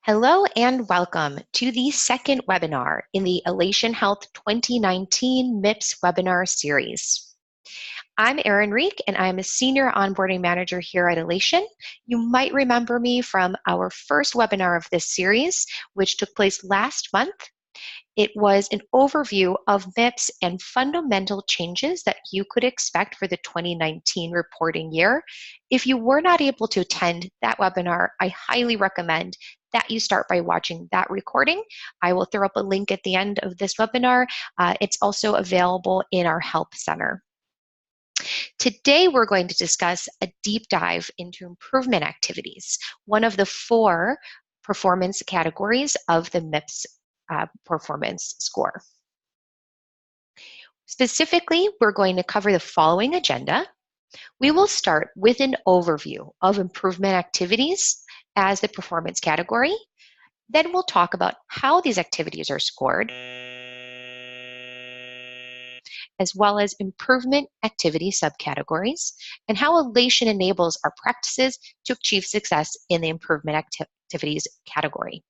Hello and welcome to the second webinar in the Elation Health 2019 MIPS webinar series. I'm Erin Reek and I'm a Senior Onboarding Manager here at Elation. You might remember me from our first webinar of this series, which took place last month. It was an overview of MIPS and fundamental changes that you could expect for the 2019 reporting year. If you were not able to attend that webinar, I highly recommend that you start by watching that recording. I will throw up a link at the end of this webinar. It's also available in our Help Center. Today, we're going to discuss a deep dive into improvement activities, one of the 4 performance categories of the MIPS performance score. Specifically, we're going to cover the following agenda. We will start with an overview of improvement activities as the performance category. Then we'll talk about how these activities are scored, as well as improvement activity subcategories, and how Elation enables our practices to achieve success in the improvement activities category.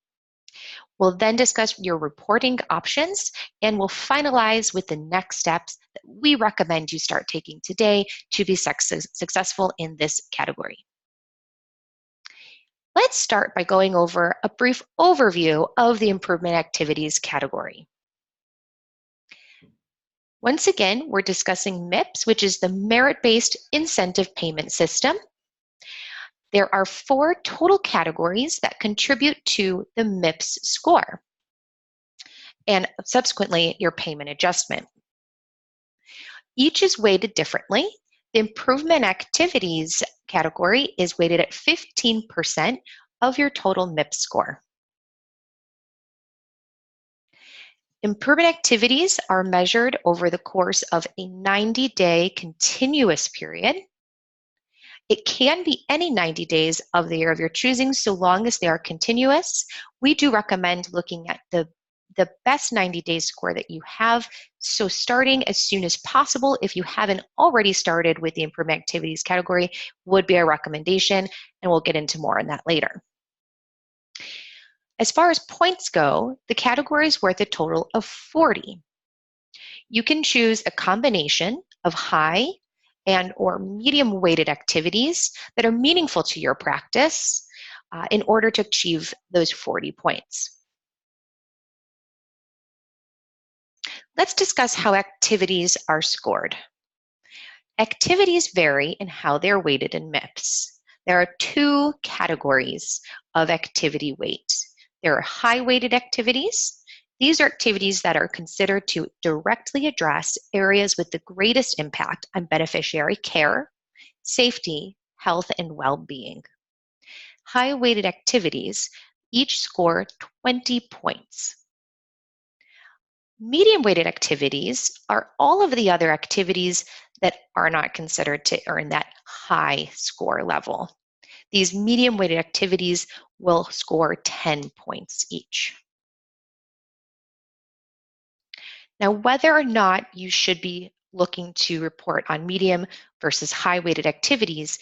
We'll then discuss your reporting options, and we'll finalize with the next steps that we recommend you start taking today to be successful in this category. Let's start by going over a brief overview of the improvement activities category. Once again, we're discussing MIPS, which is the merit-based incentive payment system. There are 4 total categories that contribute to the MIPS score and subsequently your payment adjustment. Each is weighted differently. The improvement activities category is weighted at 15% of your total MIPS score. Improvement activities are measured over the course of a 90-day continuous period. It can be any 90 days of the year of your choosing, so long as they are continuous. We do recommend looking at the best 90-day score that you have, so starting as soon as possible, if you haven't already started with the improvement activities category, would be a recommendation, and we'll get into more on that later. As far as points go, the category is worth a total of 40. You can choose a combination of high and or medium weighted activities that are meaningful to your practice in order to achieve those 40 points. Let's discuss how activities are scored. Activities vary in how they're weighted in MIPS. There are 2 categories of activity weight. There are high-weighted activities. These are activities that are considered to directly address areas with the greatest impact on beneficiary care, safety, health, and well-being. High-weighted activities each score 20 points. Medium-weighted activities are all of the other activities that are not considered to earn that high score level. These medium-weighted activities will score 10 points each. Now, whether or not you should be looking to report on medium versus high-weighted activities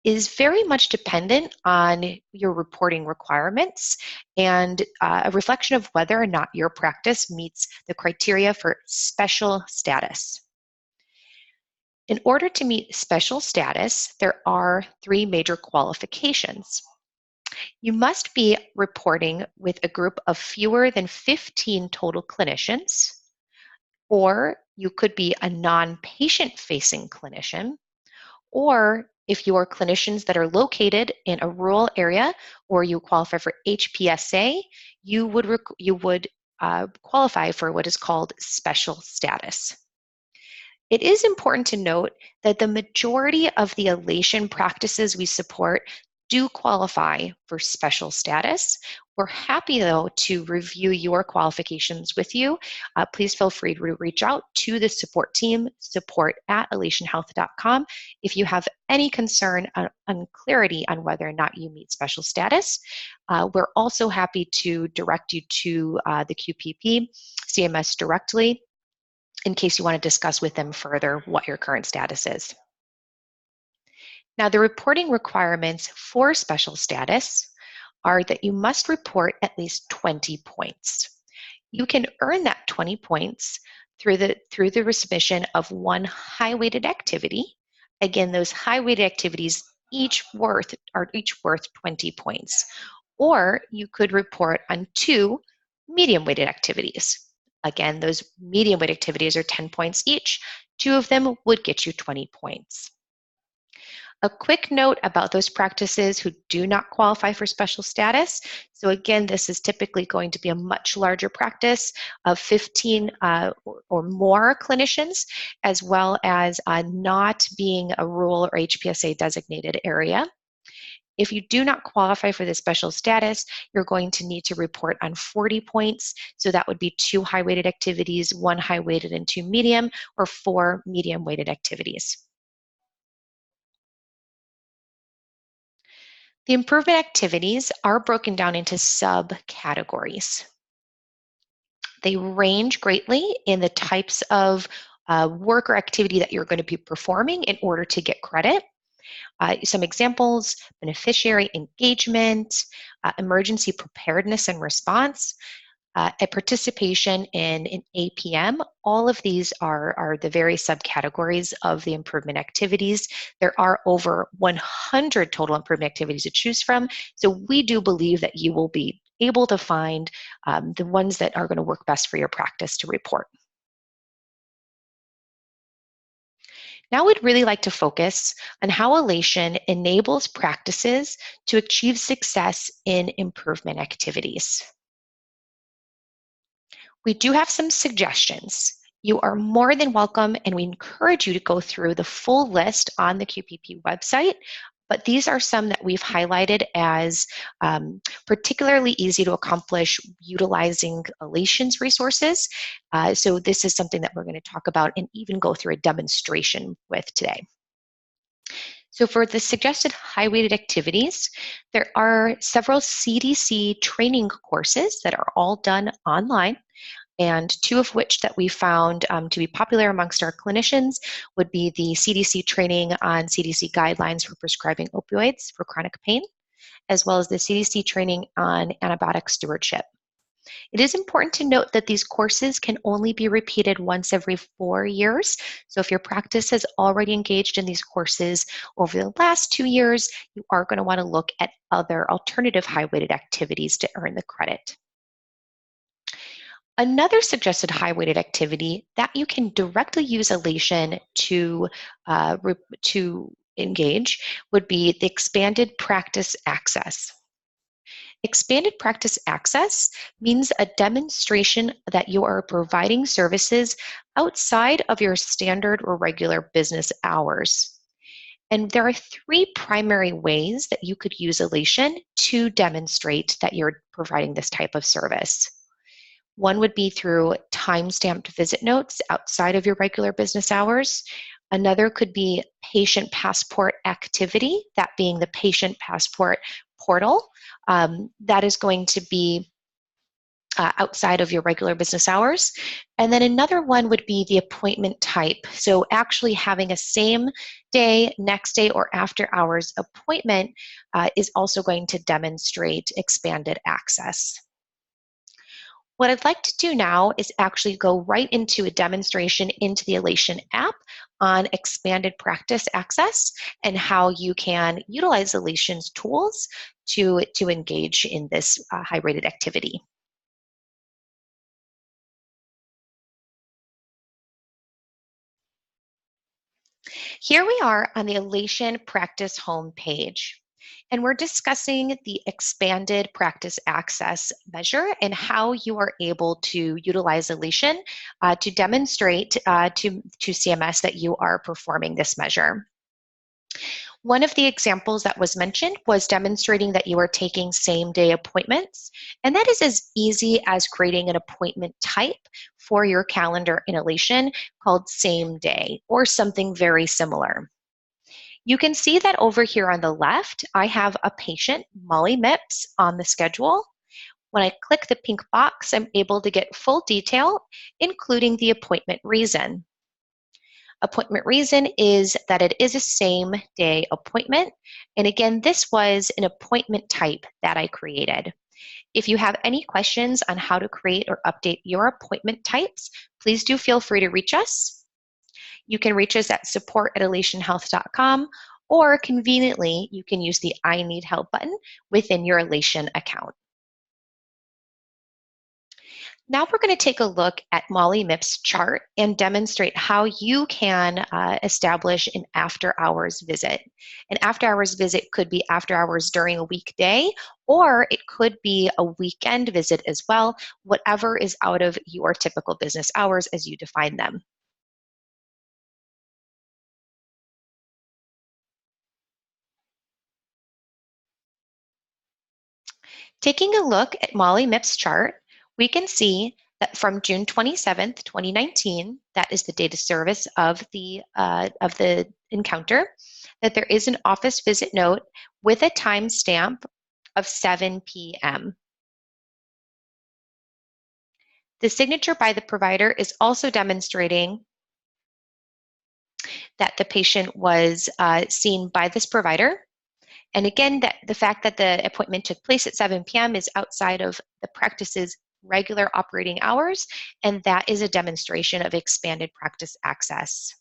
is very much dependent on your reporting requirements and a reflection of whether or not your practice meets the criteria for special status. In order to meet special status, there are 3 major qualifications. You must be reporting with a group of fewer than 15 total clinicians, or you could be a non-patient facing clinician, or if you are clinicians that are located in a rural area or you qualify for HPSA, you would qualify for what is called special status. It is important to note that the majority of the Elation practices we support do qualify for special status. We're happy, though, to review your qualifications with you. Please feel free to reach out to the support team, support@elationhealth.com, if you have any concern on clarity on whether or not you meet special status. We're also happy to direct you to the QPP CMS directly in case you want to discuss with them further what your current status is. Now, the reporting requirements for special status are that you must report at least 20 points. You can earn that 20 points through the resubmission of one high-weighted activity. Again, those high-weighted activities are each worth 20 points. Or you could report on two medium-weighted activities. Again, those medium-weighted activities are 10 points each. Two of them would get you 20 points. A quick note about those practices who do not qualify for special status. So again, this is typically going to be a much larger practice of 15 or more clinicians, as well as not being a rural or HPSA designated area. If you do not qualify for the special status, you're going to need to report on 40 points. So that would be two high-weighted activities, one high-weighted and two medium, or four medium-weighted activities. The improvement activities are broken down into subcategories. They range greatly in the types of work or activity that you're going to be performing in order to get credit. Some examples: beneficiary engagement, emergency preparedness and response, a participation in an APM. All of these are the various subcategories of the improvement activities. There are over 100 total improvement activities to choose from, so we do believe that you will be able to find the ones that are going to work best for your practice to report. Now we'd really like to focus on how Elation enables practices to achieve success in improvement activities. We do have some suggestions. You are more than welcome, and we encourage you to go through the full list on the QPP website, but these are some that we've highlighted as particularly easy to accomplish utilizing Elation's resources. So this is something that we're going to talk about and even go through a demonstration with today. So for the suggested high-weighted activities, there are several CDC training courses that are all done online, and two of which that we found to be popular amongst our clinicians would be the CDC training on CDC guidelines for prescribing opioids for chronic pain, as well as the CDC training on antibiotic stewardship. It is important to note that these courses can only be repeated once every 4 years. So if your practice has already engaged in these courses over the last 2 years, you are going to want to look at other alternative high-weighted activities to earn the credit. Another suggested high-weighted activity that you can directly use Elation to engage would be the expanded practice access. Expanded practice access means a demonstration that you are providing services outside of your standard or regular business hours. And there are three primary ways that you could use Elation to demonstrate that you're providing this type of service. One would be through time-stamped visit notes outside of your regular business hours. Another could be patient passport activity, that being the patient passport portal. That is going to be outside of your regular business hours. And then another one would be the appointment type. So actually having a same day, next day, or after hours appointment is also going to demonstrate expanded access. What I'd like to do now is actually go right into a demonstration into the Elation app on expanded practice access and how you can utilize Elation's tools to engage in this high-rated activity. Here we are on the Elation Practice homepage. And we're discussing the expanded practice access measure and how you are able to utilize Elation to demonstrate to CMS that you are performing this measure. One of the examples that was mentioned was demonstrating that you are taking same-day appointments, and that is as easy as creating an appointment type for your calendar in Elation called same day or something very similar. You can see that over here on the left, I have a patient, Molly MIPS, on the schedule. When I click the pink box, I'm able to get full detail, including the appointment reason. Appointment reason is that it is a same day appointment. And again, this was an appointment type that I created. If you have any questions on how to create or update your appointment types, please do feel free to reach us. You can reach us at support@elationhealth.com, or conveniently, you can use the I Need Help button within your Elation account. Now we're going to take a look at MIPS chart and demonstrate how you can establish an after-hours visit. An after-hours visit could be after hours during a weekday, or it could be a weekend visit as well, whatever is out of your typical business hours as you define them. Taking a look at MIPS chart, we can see that from June 27th, 2019, that is the date of service of the encounter, that there is an office visit note with a timestamp of 7 p.m. The signature by the provider is also demonstrating that the patient was seen by this provider. And again, that the fact that the appointment took place at 7 p.m. is outside of the practice's regular operating hours, and that is a demonstration of expanded practice access.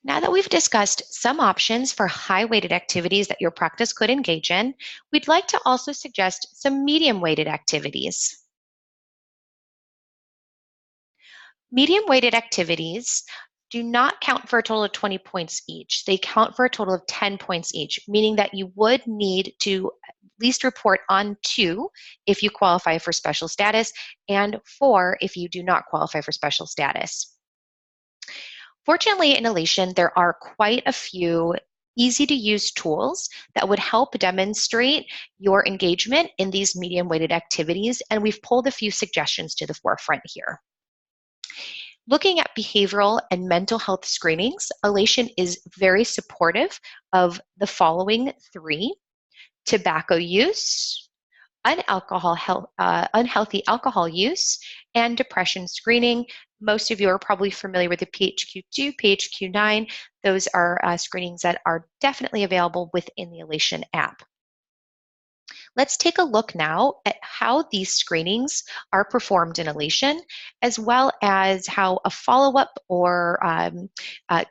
Now that we've discussed some options for high-weighted activities that your practice could engage in, we'd like to also suggest some medium-weighted activities. Medium-weighted activities do not count for a total of 20 points each. They count for a total of 10 points each, meaning that you would need to at least report on 2 if you qualify for special status and 4 if you do not qualify for special status. Fortunately, in Elation, there are quite a few easy-to-use tools that would help demonstrate your engagement in these medium-weighted activities, and we've pulled a few suggestions to the forefront here. Looking at behavioral and mental health screenings, Elation is very supportive of the following 3: tobacco use, unhealthy alcohol use, and depression screening. Most of you are probably familiar with the PHQ-2, PHQ-9. Those are screenings that are definitely available within the Elation app. Let's take a look now at how these screenings are performed in Elation, as well as how a follow-up or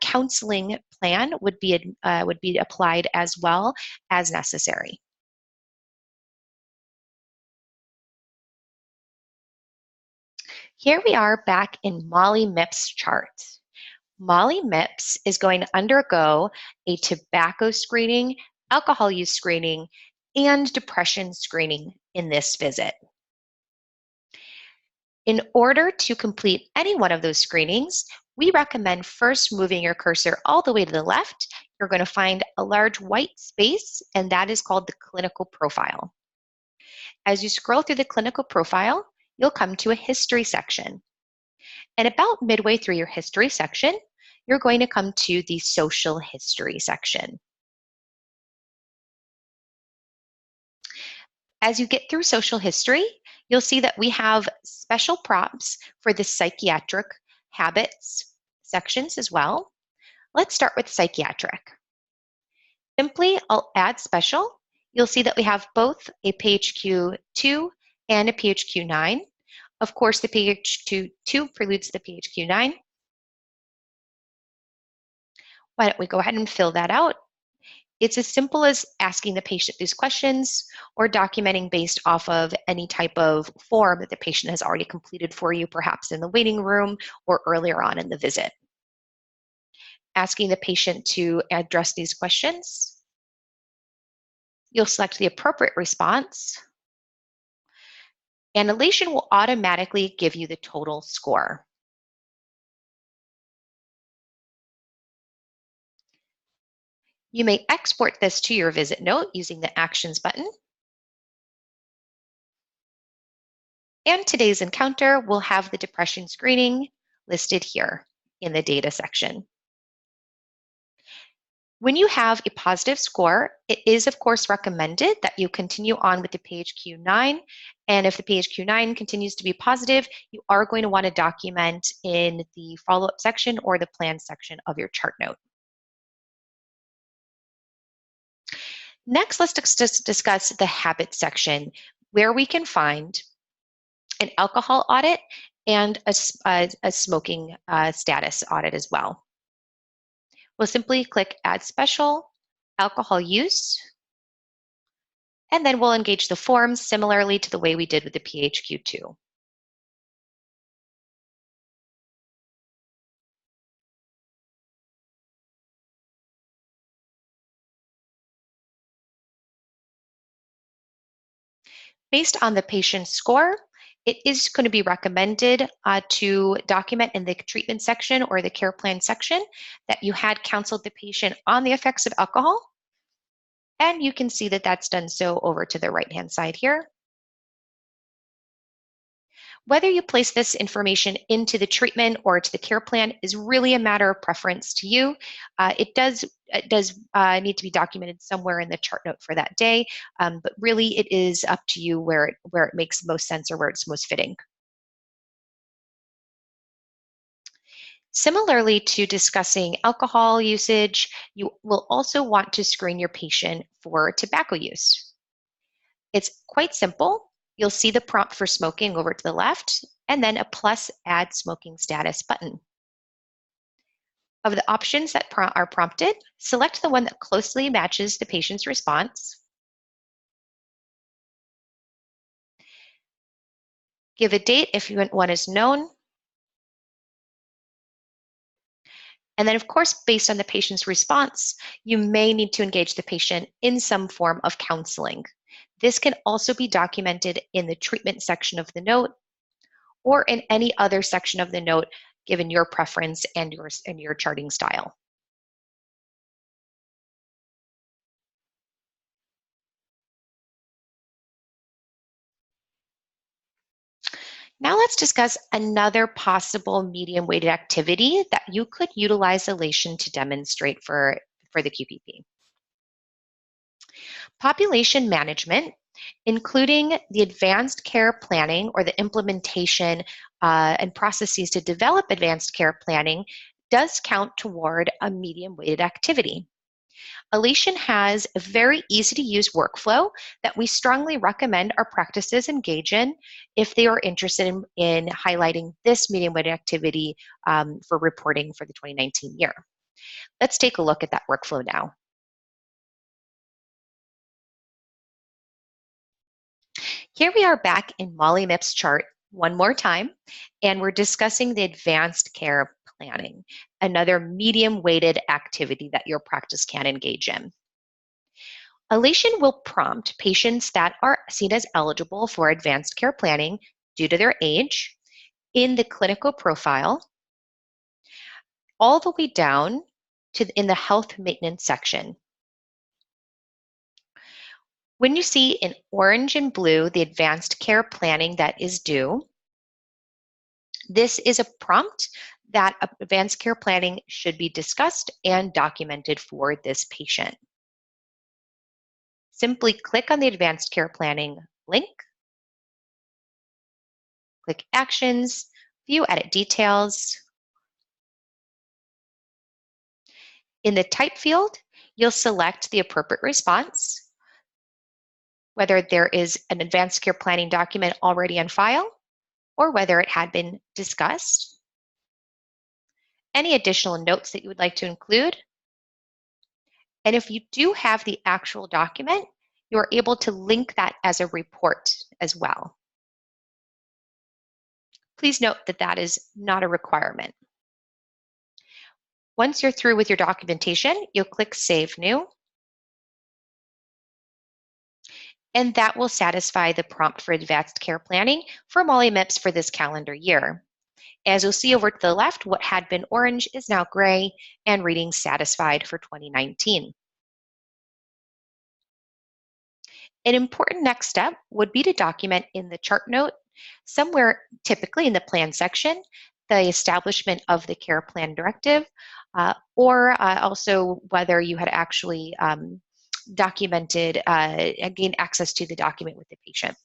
counseling plan would be applied as well as necessary. Here we are back in MIPS chart. MIPS is going to undergo a tobacco screening, alcohol use screening, and depression screening in this visit. In order to complete any one of those screenings, we recommend first moving your cursor all the way to the left. You're going to find a large white space, and that is called the clinical profile. As you scroll through the clinical profile, you'll come to a history section. And about midway through your history section, you're going to come to the social history section. As you get through social history, you'll see that we have special prompts for the psychiatric habits sections as well. Let's start with psychiatric. Simply, I'll add special. You'll see that we have both a PHQ-2 and a PHQ-9. Of course, the PHQ-2 preludes the PHQ-9. Why don't we go ahead and fill that out? It's as simple as asking the patient these questions or documenting based off of any type of form that the patient has already completed for you, perhaps in the waiting room or earlier on in the visit. Asking the patient to address these questions. You'll select the appropriate response, and Elation will automatically give you the total score. You may export this to your visit note using the Actions button. And today's encounter will have the depression screening listed here in the data section. When you have a positive score, it is of course recommended that you continue on with the PHQ-9. And if the PHQ-9 continues to be positive, you are going to want to document in the follow-up section or the plan section of your chart note. Next, let's discuss the habit section, where we can find an alcohol audit and a smoking status audit as well. We'll simply click Add Special, Alcohol Use, and then we'll engage the forms similarly to the way we did with the PHQ-2. Based on the patient's score, it is going to be recommended to document in the treatment section or the care plan section that you had counseled the patient on the effects of alcohol. And you can see that that's done so over to the right-hand side here. Whether you place this information into the treatment or to the care plan is really a matter of preference to you. It does need to be documented somewhere in the chart note for that day, but really it is up to you where it makes most sense or where it's most fitting. Similarly to discussing alcohol usage, you will also want to screen your patient for tobacco use. It's quite simple. You'll see the prompt for smoking over to the left, and then a plus add smoking status button. Of the options that are prompted, select the one that closely matches the patient's response. Give a date if one is known. And then, of course, based on the patient's response, you may need to engage the patient in some form of counseling. This can also be documented in the treatment section of the note or in any other section of the note given your preference and your charting style. Now let's discuss another possible medium-weighted activity that you could utilize elation to demonstrate for the QPP. Population management, including the advanced care planning or the implementation and processes to develop advanced care planning, does count toward a medium-weighted activity. Elation has a very easy to use workflow that we strongly recommend our practices engage in if they are interested in highlighting this medium weighted activity for reporting for the 2019 year. Let's take a look at that workflow now. Here we are back in MIPS chart one more time, and we're discussing the advanced care planning, another medium weighted activity that your practice can engage in. Elation will prompt patients that are seen as eligible for advanced care planning due to their age in the clinical profile, all the way down to in the health maintenance section. When you see in orange and blue the advanced care planning that is due, this is a prompt that advanced care planning should be discussed and documented for this patient. Simply click on the advanced care planning link, click Actions, View Edit Details. In the type field, you'll select the appropriate response, whether there is an advanced care planning document already on file or whether it had been discussed, any additional notes that you would like to include, and if you do have the actual document, you are able to link that as a report as well. Please note that that is not a requirement. Once you're through with your documentation, you'll click Save New, and that will satisfy the prompt for advanced care planning for MIPS for this calendar year. As you'll see over to the left, what had been orange is now gray and reading satisfied for 2019. An important next step would be to document in the chart note, somewhere typically in the plan section, the establishment of the care plan directive, or also whether you had actually documented, gained access to the document with the patient.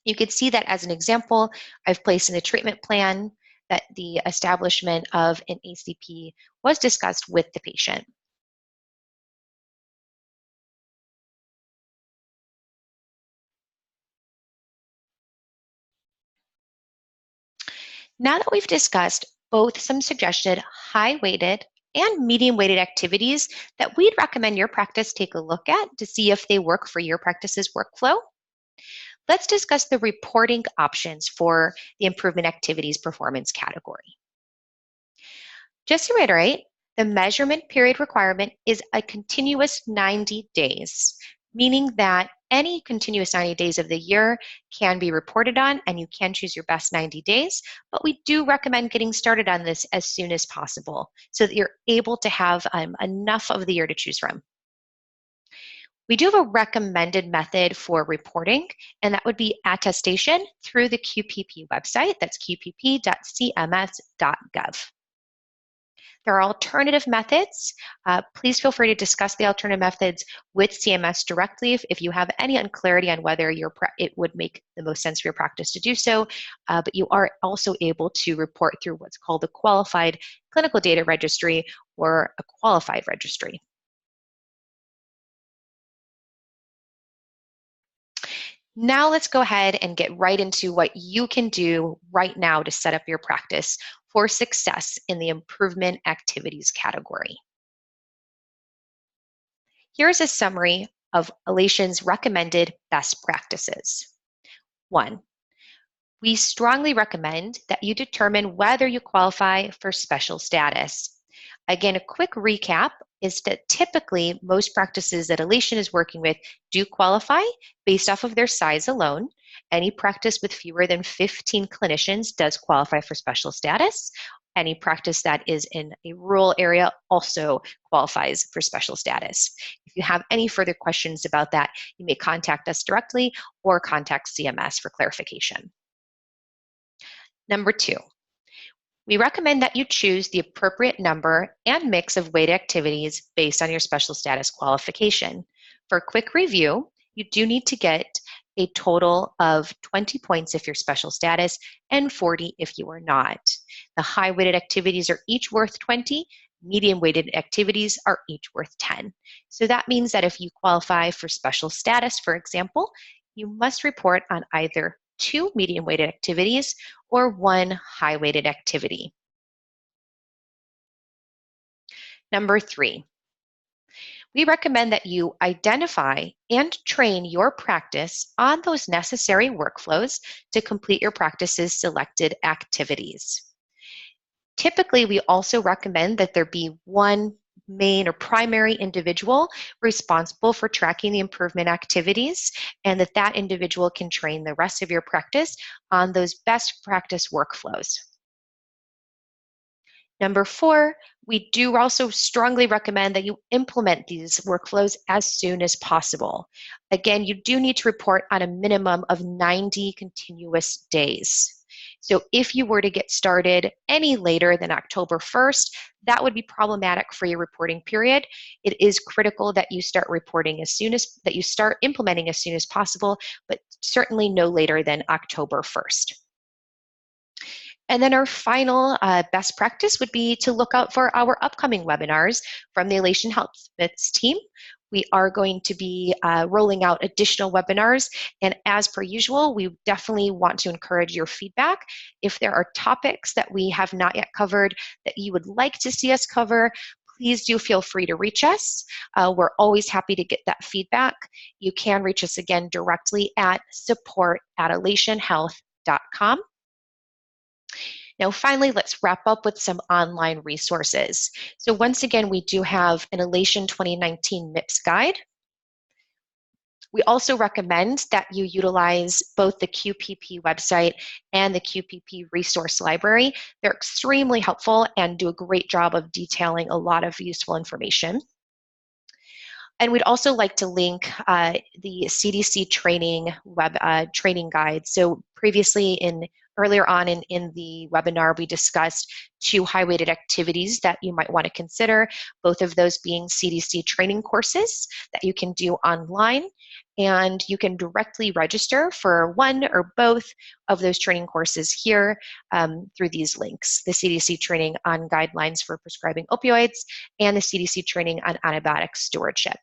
You can see that as an example, I've placed in the treatment plan that the establishment of an ACP was discussed with the patient. Now that we've discussed both some suggested high-weighted and medium-weighted activities that we'd recommend your practice take a look at to see if they work for your practice's workflow, let's discuss the reporting options for the improvement activities performance category. Just to reiterate, the measurement period requirement is a continuous 90 days, meaning that any continuous 90 days of the year can be reported on, and you can choose your best 90 days, but we do recommend getting started on this as soon as possible so that you're able to have enough of the year to choose from. We do have a recommended method for reporting, and that would be attestation through the QPP website. That's qpp.cms.gov. There are alternative methods. Please feel free to discuss the alternative methods with CMS directly if you have any unclarity on whether it would make the most sense for your practice to do so. But you are also able to report through what's called a qualified clinical data registry or a qualified registry. Now let's go ahead and get right into what you can do right now to set up your practice for success in the improvement activities category. Here's a summary of Elation's recommended best practices. 1, we strongly recommend that you determine whether you qualify for special status. Again, a quick recap is that typically most practices that Elation is working with do qualify based off of their size alone. Any practice with fewer than 15 clinicians does qualify for special status. Any practice that is in a rural area also qualifies for special status. If you have any further questions about that, you may contact us directly or contact CMS for clarification. Number 2, we recommend that you choose the appropriate number and mix of weighted activities based on your special status qualification. For a quick review, you do need to get a total of 20 points if you're special status and 40 if you are not. The high weighted activities are each worth 20, medium weighted activities are each worth 10. So that means that if you qualify for special status, for example, you must report on either 2 medium weighted activities or 1 high weighted activity. Number 3, we recommend that you identify and train your practice on those necessary workflows to complete your practice's selected activities. Typically, we also recommend that there be one main or primary individual responsible for tracking the improvement activities, and that individual can train the rest of your practice on those best practice workflows. Number 4, we do also strongly recommend that you implement these workflows as soon as possible. Again, you do need to report on a minimum of 90 continuous days. So if you were to get started any later than October 1st, that would be problematic for your reporting period. It is critical that you start reporting that you start implementing as soon as possible, but certainly no later than October 1st. And then our final best practice would be to look out for our upcoming webinars from the Elation Health MIPS team. We are going to be rolling out additional webinars, and as per usual, we definitely want to encourage your feedback. If there are topics that we have not yet covered that you would like to see us cover, please do feel free to reach us. We're always happy to get that feedback. You can reach us again directly at support@elationhealth.com. Now, finally, let's wrap up with some online resources. So once again, we do have an Elation 2019 MIPS guide. We also recommend that you utilize both the QPP website and the QPP resource library. They're extremely helpful and do a great job of detailing a lot of useful information. And we'd also like to link the CDC training training guide. So previously in Earlier on in the webinar, we discussed 2 high-weighted activities that you might want to consider, both of those being CDC training courses that you can do online, and you can directly register for one or both of those training courses here through these links: the CDC training on guidelines for prescribing opioids and the CDC training on antibiotic stewardship.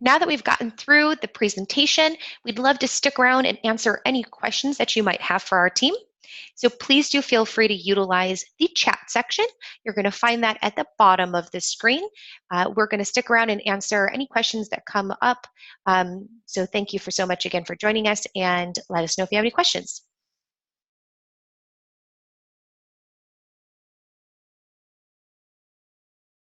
Now that we've gotten through the presentation, we'd love to stick around and answer any questions that you might have for our team. So please do feel free to utilize the chat section. You're going to find that at the bottom of the screen. We're going to stick around and answer any questions that come up. So thank you so much again for joining us, and let us know if you have any questions.